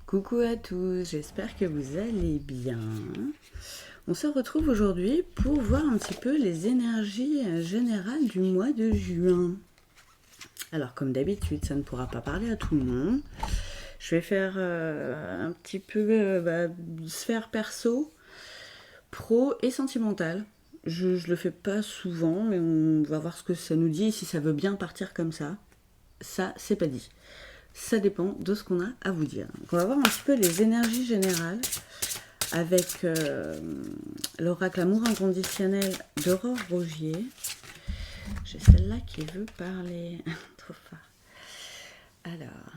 Coucou à tous, j'espère que vous allez bien. On se retrouve aujourd'hui pour voir un petit peu les énergies générales du mois de juin. Alors comme d'habitude, ça ne pourra pas parler à tout le monde. Je vais faire un petit peu sphère perso, pro et sentimentale. Je le fais pas souvent, mais on va voir ce que ça nous dit, si ça veut bien partir comme ça. Ça, c'est pas dit. Ça dépend de ce qu'on a à vous dire. Donc on va voir un petit peu les énergies générales avec l'oracle Amour inconditionnel d'Aurore Rogier. J'ai celle-là qui veut parler. Trop fort. Alors,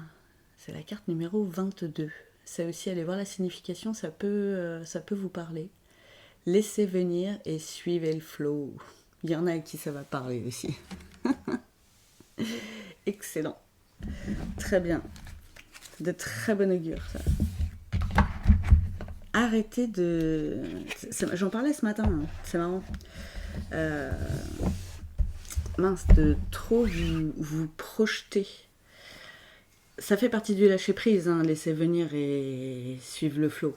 c'est la carte numéro 22. Ça aussi, allez voir la signification, ça peut vous parler. Laissez venir et suivez le flow. Il y en a à qui ça va parler aussi. Excellent. Très bien. De très bon augure, ça. Arrêtez de... J'en parlais ce matin, hein. C'est marrant. Mince, de trop vous projeter. Ça fait partie du lâcher-prise, hein, laisser venir et suivre le flow.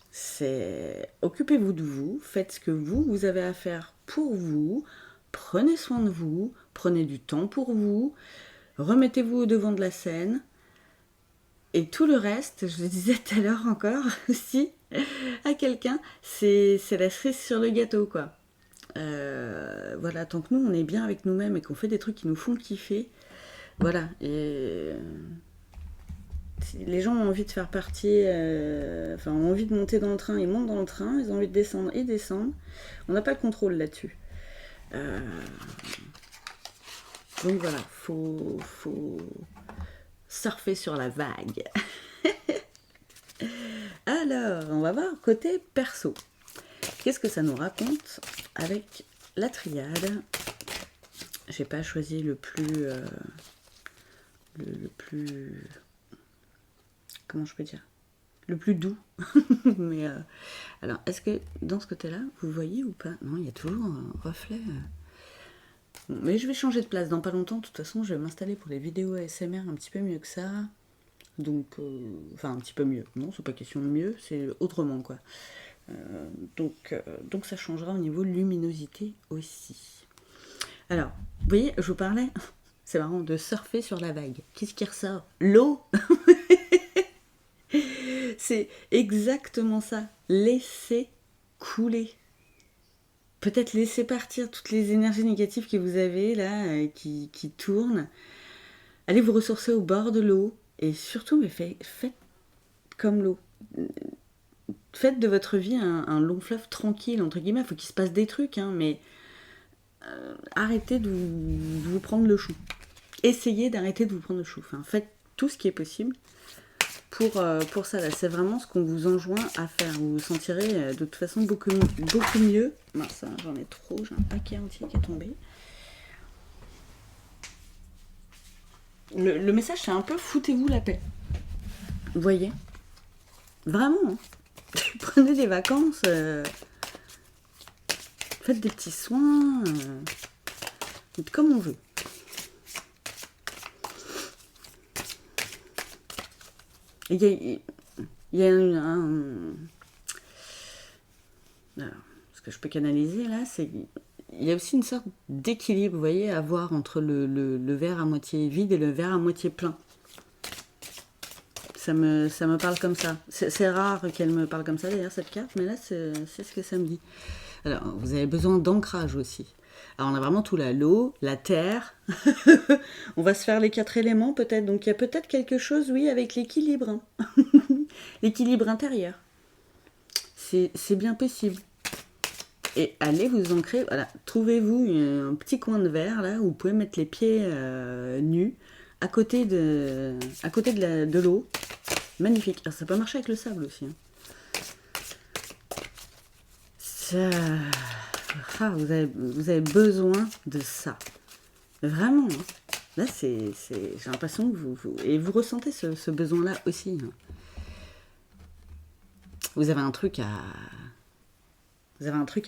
C'est... Occupez-vous de vous, faites ce que vous avez à faire pour vous, prenez soin de vous, prenez du temps pour vous, remettez-vous au devant de la scène. Et tout le reste, je le disais tout à l'heure encore aussi à quelqu'un, c'est la cerise sur le gâteau, quoi. Voilà, tant que nous, on est bien avec nous-mêmes et qu'on fait des trucs qui nous font kiffer, voilà. Et si les gens ont envie de faire partie, ont envie de monter dans le train, ils montent dans le train, ils ont envie de descendre, ils descendent. On n'a pas le contrôle là-dessus. Donc voilà, faut surfer sur la vague. Alors, on va voir côté perso. Qu'est-ce que ça nous raconte avec la triade? J'ai pas choisi le plus... le plus... Comment je peux dire? Le plus doux. Mais alors, est-ce que dans ce côté-là, vous voyez ou pas? Non, il y a toujours un reflet. Bon, mais je vais changer de place dans pas longtemps. De toute façon, je vais m'installer pour les vidéos ASMR un petit peu mieux que ça. Donc, un petit peu mieux. Non, c'est pas question de mieux, c'est autrement, quoi. Donc ça changera au niveau luminosité aussi. Alors, vous voyez, je vous parlais, c'est marrant, de surfer sur la vague. Qu'est-ce qui ressort? L'eau. C'est exactement ça. Laissez couler. Peut-être laisser partir toutes les énergies négatives que vous avez là, qui tournent. Allez vous ressourcer au bord de l'eau. Et surtout, mais faites comme l'eau. Faites de votre vie un long fleuve tranquille, entre guillemets. Il faut qu'il se passe des trucs, hein, mais arrêtez de vous prendre le chou. Essayez d'arrêter de vous prendre le chou. Enfin, faites tout ce qui est possible pour ça. Là. C'est vraiment ce qu'on vous enjoint à faire. Vous vous sentirez de toute façon beaucoup mieux. Mince, j'en ai trop, j'ai un paquet entier qui est tombé. Le message, c'est un peu foutez-vous la paix. Vous voyez? Vraiment, hein. Prenez des vacances, faites des petits soins, comme on veut. Il y a alors, ce que je peux canaliser là, c'est il y a aussi une sorte d'équilibre, vous voyez, à voir entre le verre à moitié vide et le verre à moitié plein. Ça me parle comme ça. C'est rare qu'elle me parle comme ça d'ailleurs, cette carte, mais là, c'est ce que ça me dit. Alors, vous avez besoin d'ancrage aussi. Alors, on a vraiment tout là, l'eau, la terre. On va se faire les 4 éléments peut-être. Donc, il y a peut-être quelque chose, oui, avec l'équilibre. Hein. L'équilibre intérieur. C'est bien possible. Et allez vous ancrer, voilà, trouvez-vous un petit coin de verre là où vous pouvez mettre les pieds nus à côté de l'eau. Magnifique. Alors, ça peut marcher avec le sable aussi. Hein. Ça... Ah, vous avez besoin de ça. Vraiment. Hein. Là, j'ai l'impression que et vous ressentez ce besoin-là aussi. Hein. Vous avez un truc à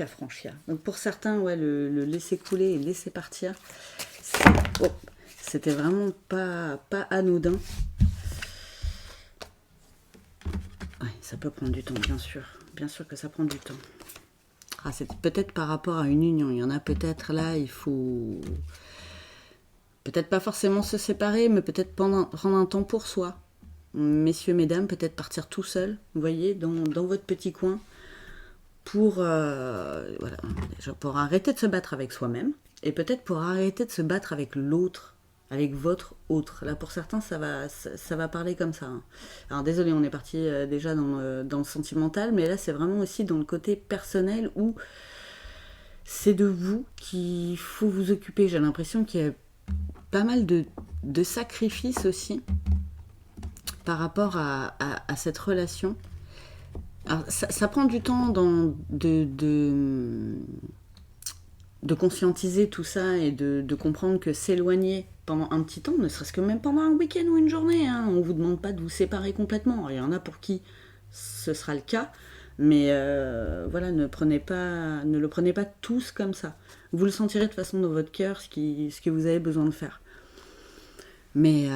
franchir. Donc pour certains, ouais, le laisser couler et laisser partir, c'était vraiment pas anodin. ça peut prendre du temps, bien sûr que ça prend du temps. Ah, c'est peut-être par rapport à une union, il y en a peut-être là, il faut peut-être pas forcément se séparer, mais peut-être prendre un temps pour soi. Messieurs, mesdames, peut-être partir tout seul, vous voyez, dans votre petit coin, pour, voilà, déjà pour arrêter de se battre avec soi-même, et peut-être pour arrêter de se battre avec l'autre, avec votre autre. Là, pour certains, ça va parler comme ça. Hein. Alors, désolé, on est parti déjà dans le sentimental, mais là, c'est vraiment aussi dans le côté personnel où c'est de vous qu'il faut vous occuper. J'ai l'impression qu'il y a pas mal de sacrifices aussi par rapport à cette relation. Alors, ça prend du temps de conscientiser tout ça et de comprendre que s'éloigner pendant un petit temps, ne serait-ce que même pendant un week-end ou une journée, hein, on ne vous demande pas de vous séparer complètement. Alors, il y en a pour qui ce sera le cas, mais voilà, ne le prenez pas tous comme ça. Vous le sentirez de toute façon dans votre cœur, ce que vous avez besoin de faire. Mais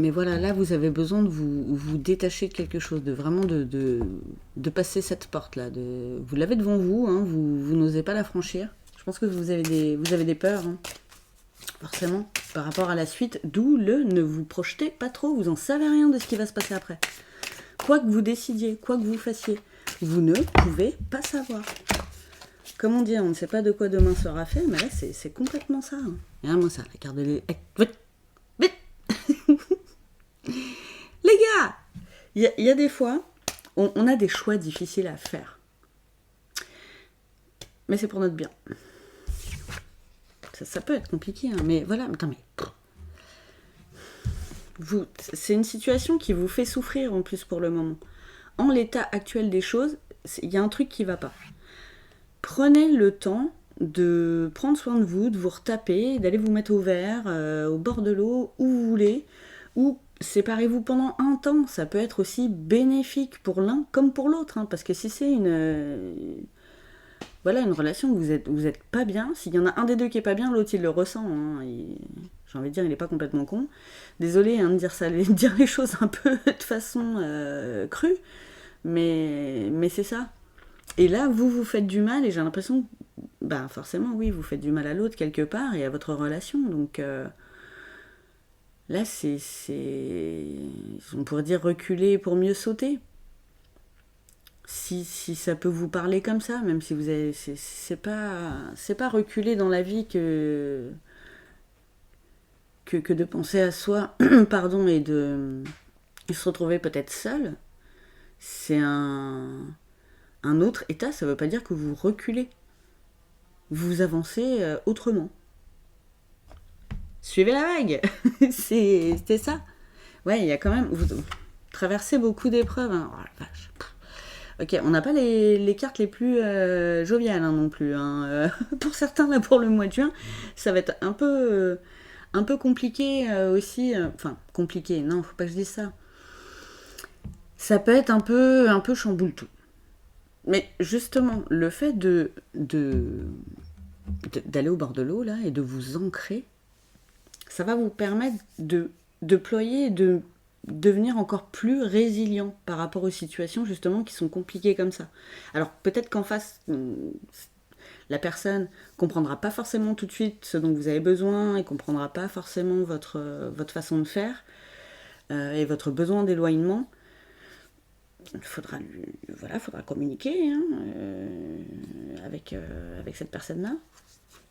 voilà, là, vous avez besoin de vous détacher de quelque chose, de vraiment de passer cette porte-là. Vous l'avez devant vous, hein, vous n'osez pas la franchir. Je pense que vous avez des peurs, hein, forcément, par rapport à la suite, d'où ne vous projetez pas trop, vous n'en savez rien de ce qui va se passer après. Quoi que vous décidiez, quoi que vous fassiez, vous ne pouvez pas savoir. Comme on dit, on ne sait pas de quoi demain sera fait, mais là, c'est complètement ça. Hein. Regarde-moi ça, la carte de les... Vite. Les gars, il y a des fois, on a des choix difficiles à faire. Mais c'est pour notre bien. Ça peut être compliqué, hein, mais voilà. C'est une situation qui vous fait souffrir en plus pour le moment. En l'état actuel des choses, il y a un truc qui ne va pas. Prenez le temps de prendre soin de vous retaper, d'aller vous mettre au vert, au bord de l'eau, où vous voulez, ou séparez-vous pendant un temps. Ça peut être aussi bénéfique pour l'un comme pour l'autre, hein, parce que si c'est une relation où vous êtes pas bien, s'il y en a un des deux qui est pas bien, l'autre il le ressent. Hein, j'ai envie de dire, il est pas complètement con. Désolée hein, de dire les choses un peu de façon crue, mais c'est ça. Et là, vous faites du mal, et j'ai l'impression, forcément, oui, vous faites du mal à l'autre quelque part, et à votre relation, donc là, on pourrait dire reculer pour mieux sauter. Si ça peut vous parler comme ça, même si vous avez, c'est pas reculer dans la vie que de penser à soi, pardon, et de se retrouver peut-être seul. C'est un autre état, ça ne veut pas dire que vous reculez. Vous avancez autrement. Suivez la vague. C'était ça. Ouais, il y a quand même... Vous traversez beaucoup d'épreuves. Hein. Oh la vache. Ok, on n'a pas les cartes les plus joviales hein, non plus. Hein. Pour certains, là, pour le mois de juin, ça va être un peu compliqué aussi. Enfin, compliqué, non, faut pas que je dise ça. Ça peut être un peu chamboule tout. Mais justement, le fait d'aller au bord de l'eau là et de vous ancrer, ça va vous permettre de déployer et de devenir encore plus résilient par rapport aux situations justement qui sont compliquées comme ça. Alors peut-être qu'en face, la personne comprendra pas forcément tout de suite ce dont vous avez besoin et comprendra pas forcément votre façon de faire et votre besoin d'éloignement. Il faudra communiquer hein, avec cette personne-là.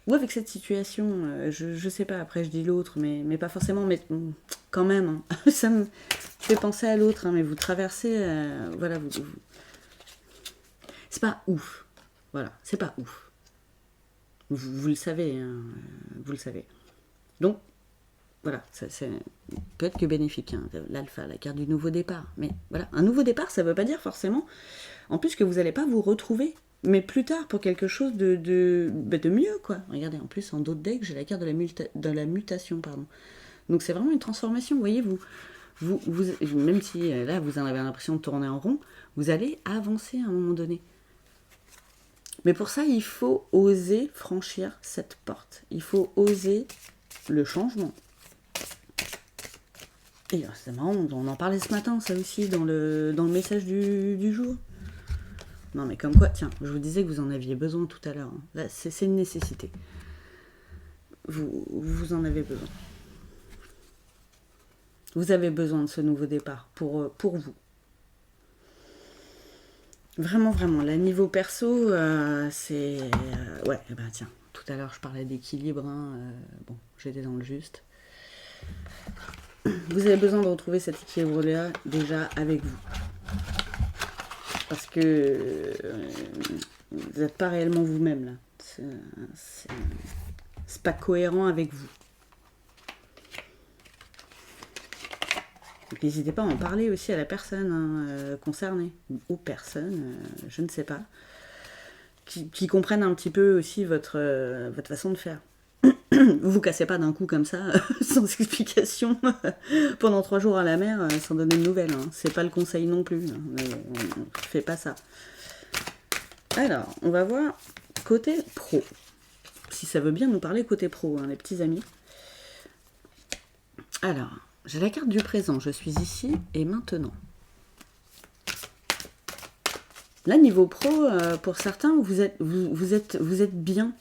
Ou avec cette situation, je sais pas, après je dis l'autre, mais pas forcément, mais quand même, hein. Ça me fait penser à l'autre, hein, mais vous traversez, voilà, c'est pas ouf, voilà, c'est pas ouf. Vous le savez, hein, vous le savez. Donc, voilà, c'est peut-être que bénéfique, hein, l'alpha, la carte du nouveau départ. Mais voilà, un nouveau départ, ça veut pas dire forcément, en plus que vous n'allez pas vous retrouver, mais plus tard pour quelque chose de mieux, quoi. Regardez, en plus, en d'autres decks, j'ai la carte de la mutation, pardon. Donc c'est vraiment une transformation, vous voyez, vous même si là, vous en avez l'impression de tourner en rond, vous allez avancer à un moment donné. Mais pour ça, il faut oser franchir cette porte. Il faut oser le changement. Et c'est marrant, on en parlait ce matin, ça aussi, dans le message du jour. Non mais comme quoi, tiens, je vous disais que vous en aviez besoin tout à l'heure. Hein. Là, c'est une nécessité. Vous en avez besoin. Vous avez besoin de ce nouveau départ pour vous. Vraiment, vraiment. Là, niveau perso, c'est... ouais, bah tiens, tout à l'heure, je parlais d'équilibre. Hein, bon, j'étais dans le juste. Vous avez besoin de retrouver cet équilibre-là déjà avec vous. Parce que vous n'êtes pas réellement vous-même, là. C'est pas cohérent avec vous. Donc, n'hésitez pas à en parler aussi à la personne concernée, ou aux personnes, je ne sais pas, qui comprennent un petit peu aussi votre façon de faire. Vous cassez pas d'un coup comme ça, sans explication, pendant 3 jours à la mer, sans donner de nouvelles. Hein. C'est pas le conseil non plus. Hein. On fait pas ça. Alors, on va voir côté pro. Si ça veut bien nous parler côté pro, hein, les petits amis. Alors, j'ai la carte du présent. Je suis ici et maintenant. Là, niveau pro, pour certains, vous êtes bien.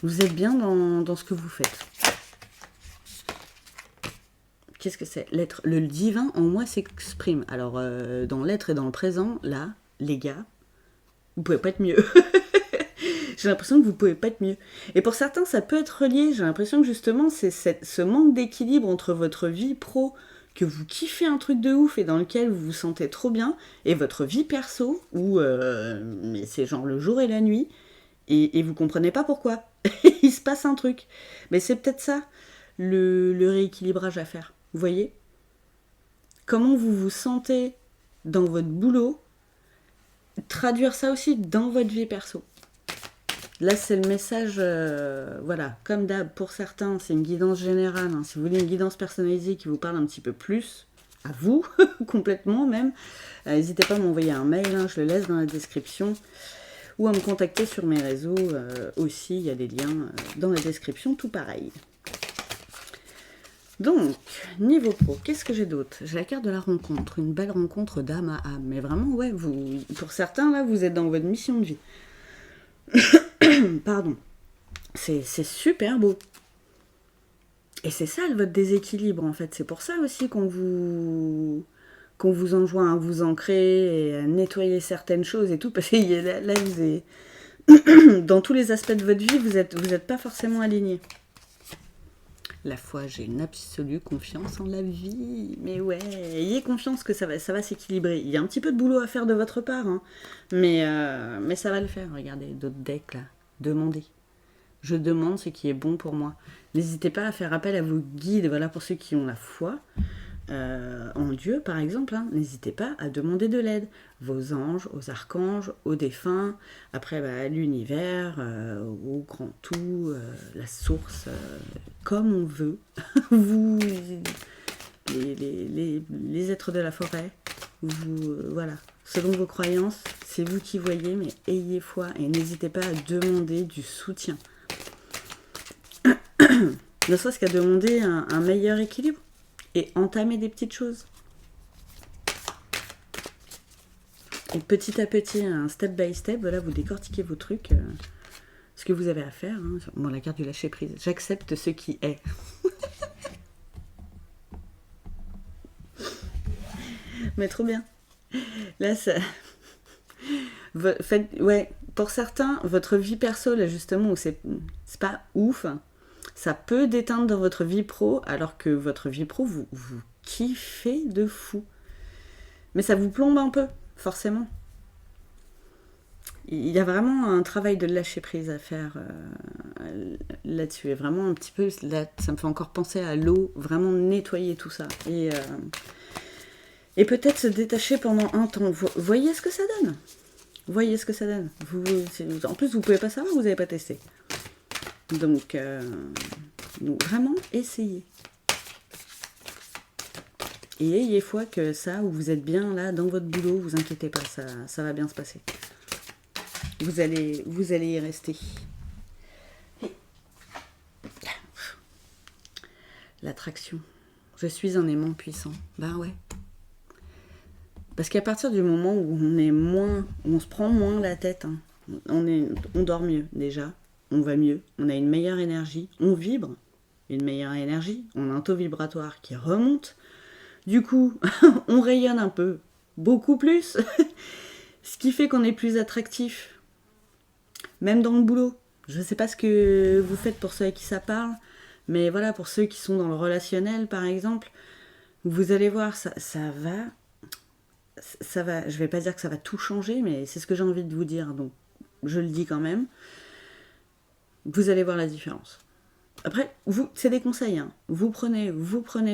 Vous êtes bien dans ce que vous faites. Qu'est-ce que c'est? L'être, le divin en moi s'exprime. Alors, dans l'être et dans le présent, là, les gars, vous pouvez pas être mieux. J'ai l'impression que vous pouvez pas être mieux. Et pour certains, ça peut être relié. J'ai l'impression que justement, c'est ce manque d'équilibre entre votre vie pro, que vous kiffez un truc de ouf et dans lequel vous vous sentez trop bien, et votre vie perso, où mais c'est genre le jour et la nuit, et vous comprenez pas pourquoi. Il se passe un truc. Mais c'est peut-être ça, le rééquilibrage à faire. Vous voyez? Comment vous vous sentez dans votre boulot, traduire ça aussi dans votre vie perso. Là, c'est le message, voilà, comme d'hab, pour certains, c'est une guidance générale. Hein. Si vous voulez une guidance personnalisée qui vous parle un petit peu plus, à vous, complètement même, n'hésitez pas à m'envoyer un mail, hein, je le laisse dans la description, ou à me contacter sur mes réseaux aussi, il y a des liens dans la description, tout pareil. Donc, niveau pro, qu'est-ce que j'ai d'autre? J'ai la carte de la rencontre, une belle rencontre d'âme à âme. Mais vraiment, ouais, pour certains, là, vous êtes dans votre mission de vie. Pardon. C'est super beau. Et c'est ça, votre déséquilibre, en fait. C'est pour ça aussi qu'on vous enjoint à vous ancrer et à nettoyer certaines choses et tout. Parce que là vous êtes... dans tous les aspects de votre vie, vous êtes pas forcément alignés. La foi, j'ai une absolue confiance en la vie. Mais ouais, ayez confiance que ça va s'équilibrer. Il y a un petit peu de boulot à faire de votre part, hein. Mais ça va le faire. Regardez, d'autres decks là. Demandez. Je demande ce qui est bon pour moi. N'hésitez pas à faire appel à vos guides. Voilà, pour ceux qui ont la foi en Dieu, par exemple. Hein. N'hésitez pas à demander de l'aide. Vos anges, aux archanges, aux défunts. Après, à l'univers, au grand tout, la source, comme on veut. Vous, les êtres de la forêt, vous, voilà. Selon vos croyances, c'est vous qui voyez, mais ayez foi et n'hésitez pas à demander du soutien. Ne serait-ce qu'à demander un meilleur équilibre et entamer des petites choses. Et petit à petit, un step by step, voilà, vous décortiquez vos trucs, ce que vous avez à faire. Hein. Bon, la carte du lâcher prise. J'accepte ce qui est. Mais trop bien. Là, ça... ouais, pour certains, votre vie perso, là, justement, où c'est pas ouf, ça peut déteindre dans votre vie pro, alors que votre vie pro, vous kiffez de fou. Mais ça vous plombe un peu, forcément. Il y a vraiment un travail de lâcher prise à faire là-dessus. Et vraiment un petit peu, là, ça me fait encore penser à l'eau, vraiment nettoyer tout ça. Et peut-être se détacher pendant un temps. Voyez ce que ça donne. Voyez ce que ça donne. En plus, vous ne pouvez pas savoir, vous n'avez pas testé. Donc, vraiment, essayez. Et ayez foi que ça, où vous êtes bien là, dans votre boulot, vous inquiétez pas, ça va bien se passer. Vous allez y rester. L'attraction. Je suis un aimant puissant. Ben ouais. Parce qu'à partir du moment où on est moins, où on se prend moins la tête, hein, on dort mieux déjà, on va mieux, on a une meilleure énergie, on vibre, une meilleure énergie, on a un taux vibratoire qui remonte. Du coup, on rayonne un peu, beaucoup plus, ce qui fait qu'on est plus attractif, même dans le boulot. Je ne sais pas ce que vous faites pour ceux à qui ça parle, mais voilà, pour ceux qui sont dans le relationnel, par exemple, vous allez voir, ça va, je vais pas dire que ça va tout changer, mais c'est ce que j'ai envie de vous dire, donc je le dis quand même. Vous allez voir la différence. Après, c'est des conseils, hein. Vous prenez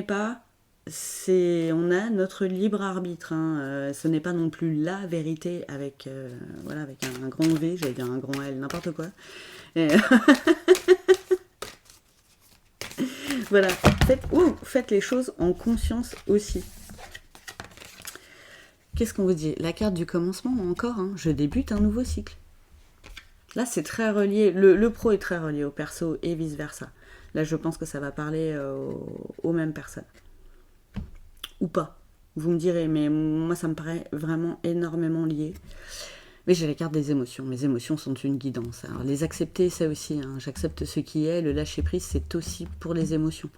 pas, on a notre libre arbitre, hein. Ce n'est pas non plus la vérité avec, voilà, avec un grand V, j'allais dire un grand L, n'importe quoi. Et voilà, faites les choses en conscience aussi. Qu'est-ce qu'on vous dit? La carte du commencement, encore, hein. Je débute un nouveau cycle. Là, c'est très relié, le pro est très relié au perso et vice-versa. Là, je pense que ça va parler aux mêmes personnes. Ou pas. Vous me direz, mais moi, ça me paraît vraiment énormément lié. Mais j'ai la carte des émotions. Mes émotions sont une guidance. Alors, les accepter, ça aussi, hein. J'accepte ce qui est. Le lâcher-prise, c'est aussi pour les émotions.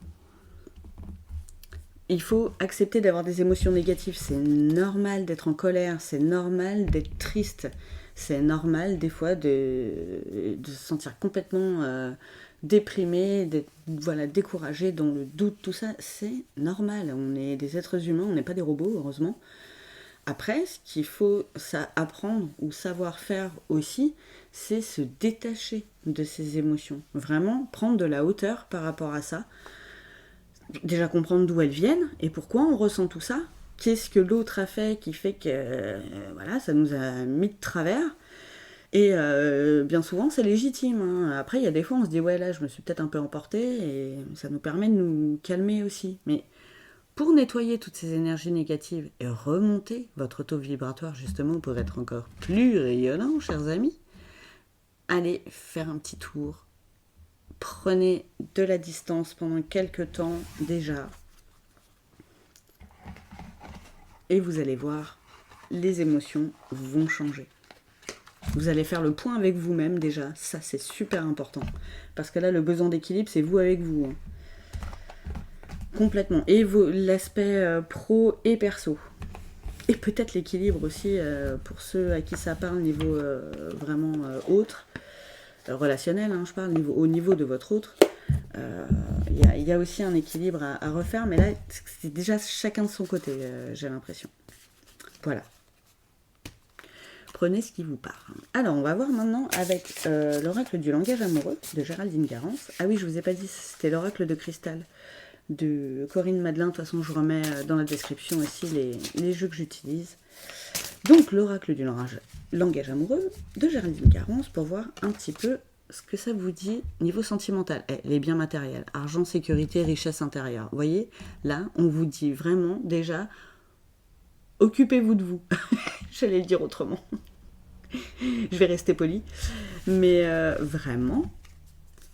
Il faut accepter d'avoir des émotions négatives. C'est normal d'être en colère. C'est normal d'être triste. C'est normal, des fois, de se sentir complètement déprimé, d'être découragé, dans le doute, tout ça. C'est normal. On est des êtres humains, on n'est pas des robots, heureusement. Après, ce qu'il faut apprendre ou savoir faire aussi, c'est se détacher de ces émotions. Vraiment prendre de la hauteur par rapport à ça. Déjà comprendre d'où elles viennent et pourquoi on ressent tout ça. Qu'est-ce que l'autre a fait qui fait que voilà, ça nous a mis de travers. Et bien souvent, c'est légitime, hein. Après, il y a des fois, on se dit, ouais, là, je me suis peut-être un peu emportée, et ça nous permet de nous calmer aussi. Mais pour nettoyer toutes ces énergies négatives et remonter votre taux vibratoire, justement, pour être encore plus rayonnant, chers amis, allez faire un petit tour. Prenez de la distance pendant quelques temps déjà. Et vous allez voir, les émotions vont changer. Vous allez faire le point avec vous-même déjà, ça c'est super important. Parce que là, le besoin d'équilibre, c'est vous avec vous. Hein. Complètement. Et l'aspect pro et perso. Et peut-être l'équilibre aussi pour ceux à qui ça parle niveau vraiment autre. Relationnel, hein, je parle, au niveau de votre autre. Il y a aussi un équilibre à refaire, mais là, c'est déjà chacun de son côté, j'ai l'impression. Voilà. Prenez ce qui vous parle. Alors, on va voir maintenant avec l'oracle du langage amoureux de Géraldine Garance. Ah oui, je vous ai pas dit, c'était l'oracle de cristal de Corinne Madelin. De toute façon, je vous remets dans la description aussi les jeux que j'utilise. Donc, l'oracle du langage amoureux de Géraldine Garance pour voir un petit peu ce que ça vous dit niveau sentimental. Les biens matériels, argent, sécurité, richesse intérieure. Vous voyez, là, on vous dit vraiment déjà, occupez-vous de vous. J'allais le dire autrement. Je vais rester polie. Mais vraiment,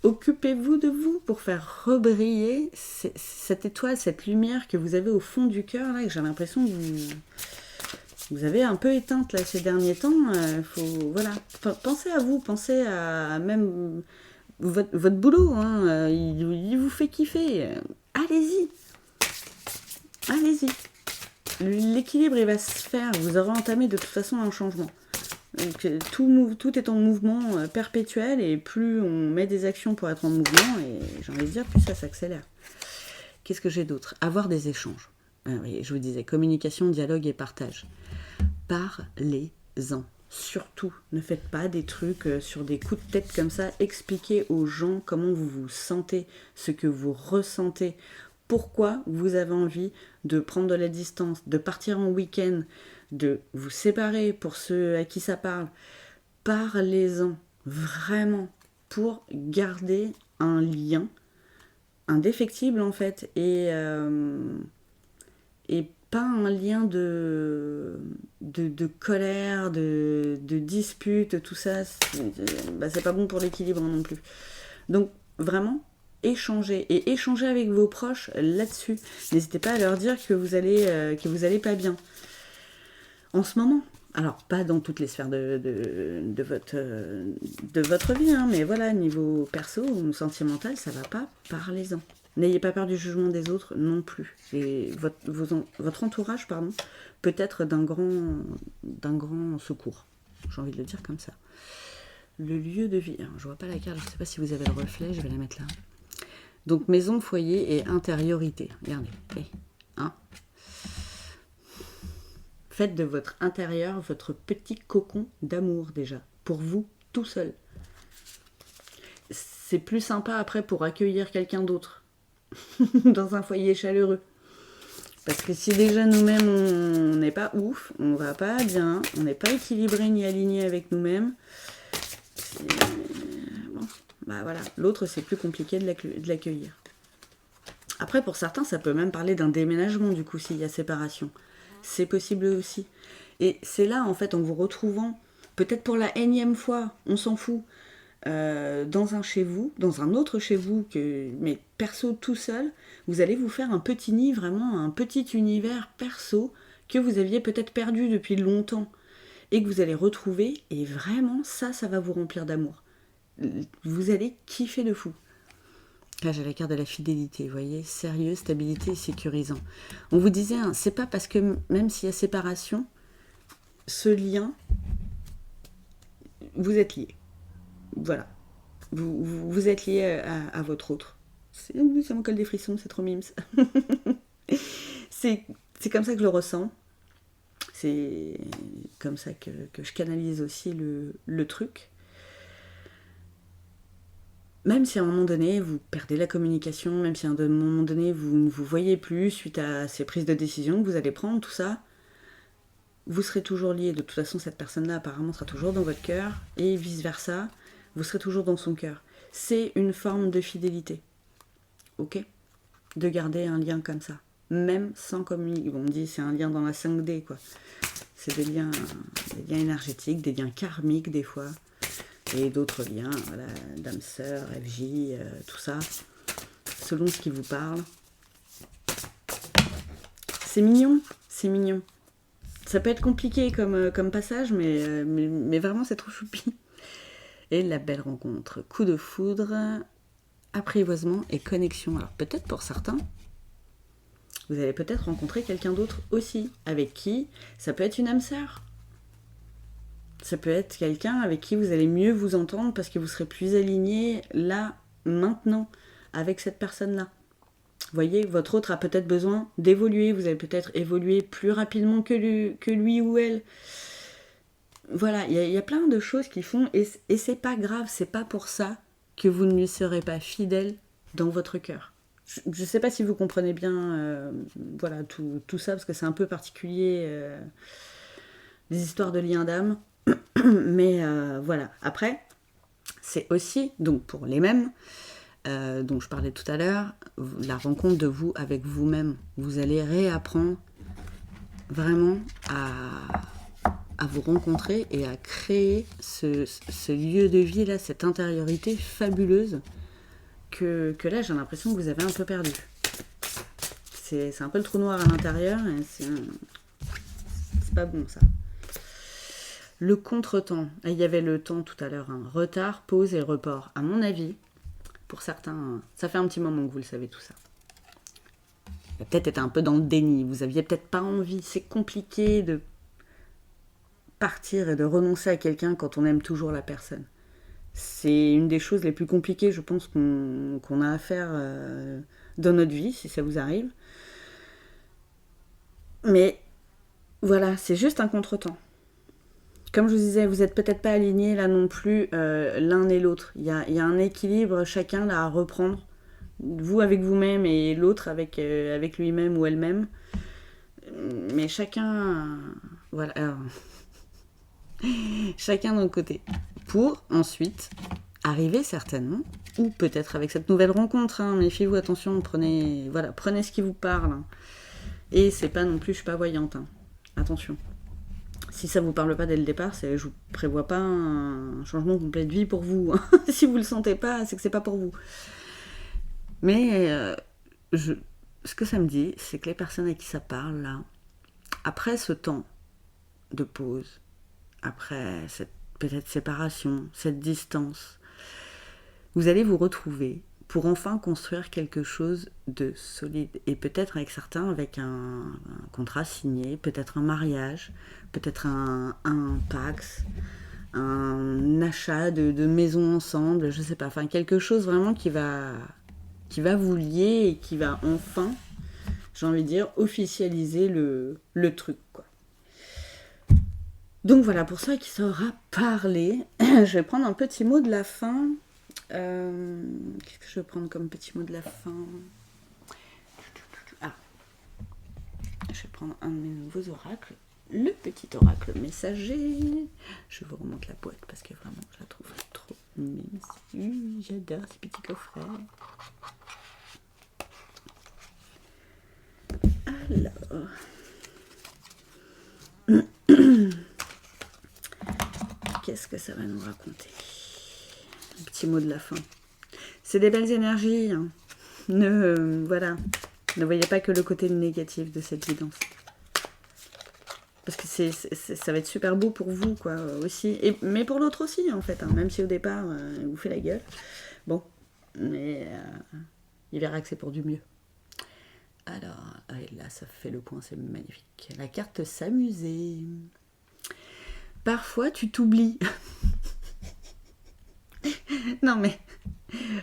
occupez-vous de vous pour faire rebriller cette étoile, cette lumière que vous avez au fond du cœur, là, que j'ai l'impression que vous avez un peu éteinte là, ces derniers temps. Voilà. Pensez à vous, pensez à même votre boulot. Hein, il vous fait kiffer. Allez-y. Allez-y. L'équilibre, il va se faire. Vous aurez entamé de toute façon un changement. Donc, tout est en mouvement perpétuel et plus on met des actions pour être en mouvement, et j'ai envie de dire, plus ça s'accélère. Qu'est-ce que j'ai d'autre? Avoir des échanges. Oui, je vous disais, communication, dialogue et partage. Parlez-en. Surtout, ne faites pas des trucs sur des coups de tête comme ça. Expliquez aux gens comment vous vous sentez, ce que vous ressentez, pourquoi vous avez envie de prendre de la distance, de partir en week-end, de vous séparer pour ceux à qui ça parle. Parlez-en, vraiment, pour garder un lien indéfectible en fait, et pas un lien de colère, de dispute, tout ça, c'est pas bon pour l'équilibre non plus. Donc vraiment, échanger. Et échanger avec vos proches là-dessus. N'hésitez pas à leur dire que vous allez pas bien. En ce moment. Alors, pas dans toutes les sphères de votre vie, hein, mais voilà, niveau perso ou sentimental, ça va pas, parlez-en. N'ayez pas peur du jugement des autres non plus. Et votre entourage, pardon, peut être d'un grand secours. J'ai envie de le dire comme ça. Le lieu de vie. Alors, je vois pas la carte, je ne sais pas si vous avez le reflet, je vais la mettre là. Donc, maison, foyer et intériorité. Regardez. Hein. Faites de votre intérieur votre petit cocon d'amour déjà, pour vous tout seul. C'est plus sympa après pour accueillir quelqu'un d'autre dans un foyer chaleureux. Parce que si déjà nous-mêmes on n'est pas ouf, on va pas bien, on n'est pas équilibré ni aligné avec nous-mêmes, bon, bah voilà, l'autre c'est plus compliqué de l'accueillir. Après pour certains ça peut même parler d'un déménagement du coup s'il y a séparation. C'est possible aussi. Et c'est là, en fait, en vous retrouvant, peut-être pour la énième fois, on s'en fout, dans un chez vous, dans un autre chez vous, mais perso tout seul, vous allez vous faire un petit nid, vraiment un petit univers perso que vous aviez peut-être perdu depuis longtemps et que vous allez retrouver. Et vraiment, ça va vous remplir d'amour. Vous allez kiffer de fou. Là, j'ai la carte de la fidélité, vous voyez, sérieux, stabilité et sécurisant. On vous disait, hein, c'est pas parce que même s'il y a séparation, ce lien, vous êtes liés. Voilà. Vous êtes liés à votre autre. Ça me colle des frissons, c'est trop mimes. c'est comme ça que je le ressens. C'est comme ça que je canalise aussi le truc. Même si à un moment donné, vous perdez la communication, même si à un moment donné, vous ne vous voyez plus suite à ces prises de décision que vous allez prendre, tout ça, vous serez toujours lié. De toute façon, cette personne-là, apparemment, sera toujours dans votre cœur, et vice-versa, vous serez toujours dans son cœur. C'est une forme de fidélité, ok ? De garder un lien comme ça, même sans communiquer. Bon, on dit c'est un lien dans la 5D, quoi. C'est des liens énergétiques, des liens karmiques, des fois. Et d'autres liens, voilà, d'âme sœur, FJ, tout ça, selon ce qui vous parle. C'est mignon, c'est mignon. Ça peut être compliqué comme passage, mais vraiment c'est trop choupi. Et la belle rencontre, coup de foudre, apprivoisement et connexion. Alors peut-être pour certains, vous allez peut-être rencontrer quelqu'un d'autre aussi, avec qui ça peut être une âme sœur. Ça peut être quelqu'un avec qui vous allez mieux vous entendre parce que vous serez plus aligné là, maintenant, avec cette personne-là. Vous voyez, votre autre a peut-être besoin d'évoluer. Vous allez peut-être évoluer plus rapidement que lui ou elle. Voilà, il y a plein de choses qui font, et c'est pas grave, c'est pas pour ça que vous ne lui serez pas fidèle dans votre cœur. Je sais pas si vous comprenez bien voilà, tout ça, parce que c'est un peu particulier, les histoires de liens d'âme. Mais voilà, après, c'est aussi, donc pour les mêmes, dont je parlais tout à l'heure, la rencontre de vous avec vous-même. Vous allez réapprendre vraiment à vous rencontrer et à créer ce lieu de vie, là, cette intériorité fabuleuse que là, j'ai l'impression que vous avez un peu perdu. C'est un peu le trou noir à l'intérieur, et c'est pas bon, ça. Le contretemps, il y avait le temps tout à l'heure, hein. Retard, pause et report. À mon avis, pour certains, ça fait un petit moment que vous le savez tout ça. Vous avez peut-être été un peu dans le déni, vous aviez peut-être pas envie, c'est compliqué de partir et de renoncer à quelqu'un quand on aime toujours la personne. C'est une des choses les plus compliquées, je pense, qu'on a à faire dans notre vie, si ça vous arrive. Mais voilà, c'est juste un contretemps. Comme je vous disais, vous n'êtes peut-être pas alignés là non plus l'un et l'autre. Il y a un équilibre, chacun là à reprendre. Vous avec vous-même et l'autre avec lui-même ou elle-même. Mais chacun, voilà, chacun d'un côté. Pour ensuite arriver certainement, ou peut-être avec cette nouvelle rencontre, hein, méfiez-vous, attention, prenez ce qui vous parle. Hein. Et c'est pas non plus, je suis pas voyante, hein. Attention. Si ça vous parle pas dès le départ, je vous prévois pas un changement complet de vie pour vous. Si vous le sentez pas, c'est que c'est pas pour vous. Mais ce que ça me dit, c'est que les personnes à qui ça parle, là, après ce temps de pause, après cette peut-être séparation, cette distance, vous allez vous retrouver pour enfin construire quelque chose de solide. Et peut-être avec certains, avec un contrat signé, peut-être un mariage, peut-être un Pacs, un achat de maison ensemble, je sais pas, enfin quelque chose vraiment qui va vous lier et qui va enfin, j'ai envie de dire, officialiser le truc, quoi. Donc voilà, pour ça qui saura parler, je vais prendre un petit mot de la fin. Qu'est-ce que je vais prendre comme petit mot de la fin? Ah, je vais prendre un de mes nouveaux oracles, le petit oracle messager. Je vous remonte la boîte parce que vraiment, je la trouve trop mimes. J'adore ces petits coffrets. Alors... Qu'est-ce que ça va nous raconter? Un petit mot de la fin. C'est des belles énergies. Hein. Voilà. Ne voyez pas que le côté négatif de cette guidance. Parce que ça va être super beau pour vous, quoi, aussi. Mais pour l'autre aussi, en fait. Hein. Même si au départ, il vous fait la gueule. Bon. Mais il verra que c'est pour du mieux. Alors, là, ça fait le point, c'est magnifique. La carte s'amuser. Parfois, tu t'oublies. Non, mais...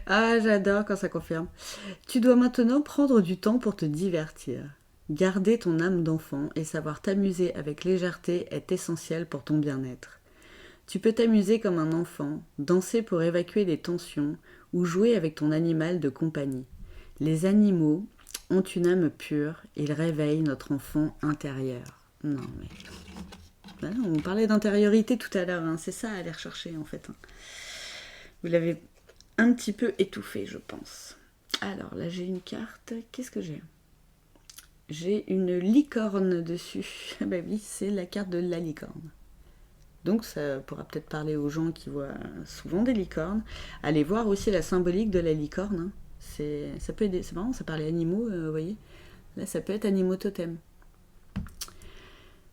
Ah, j'adore quand ça confirme. Tu dois maintenant prendre du temps pour te divertir. Garder ton âme d'enfant et savoir t'amuser avec légèreté est essentiel pour ton bien-être. Tu peux t'amuser comme un enfant, danser pour évacuer les tensions ou jouer avec ton animal de compagnie. Les animaux ont une âme pure, ils réveillent notre enfant intérieur. Non, mais... Voilà, on parlait d'intériorité tout à l'heure, hein. C'est ça à aller rechercher en fait. Hein. Vous l'avez un petit peu étouffé, je pense. Alors là, j'ai une carte. Qu'est-ce que j'ai? J'ai une licorne dessus. Ah bah oui, c'est la carte de la licorne. Donc ça pourra peut-être parler aux gens qui voient souvent des licornes. Allez voir aussi la symbolique de la licorne. Hein. Ça peut aider. C'est marrant, ça parle animaux, vous voyez. Là, ça peut être animaux totem.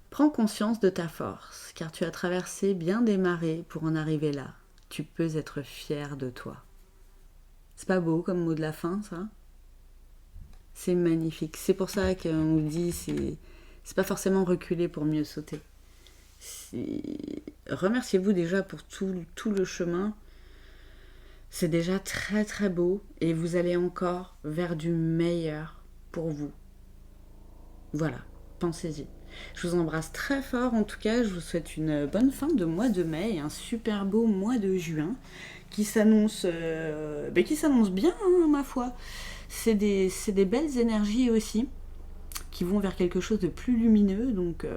Prends conscience de ta force, car tu as traversé bien des marées pour en arriver là. Tu peux être fier de toi. C'est pas beau comme mot de la fin, ça? C'est magnifique. C'est pour ça qu'on vous dit, c'est pas forcément reculer pour mieux sauter. Remerciez-vous déjà pour tout le chemin. C'est déjà très très beau et vous allez encore vers du meilleur pour vous. Voilà, pensez-y. Je vous embrasse très fort en tout cas, je vous souhaite une bonne fin de mois de mai et un super beau mois de juin qui s'annonce bien, hein, ma foi. C'est des belles énergies aussi qui vont vers quelque chose de plus lumineux, donc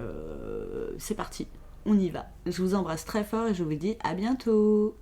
c'est parti, on y va. Je vous embrasse très fort et je vous dis à bientôt.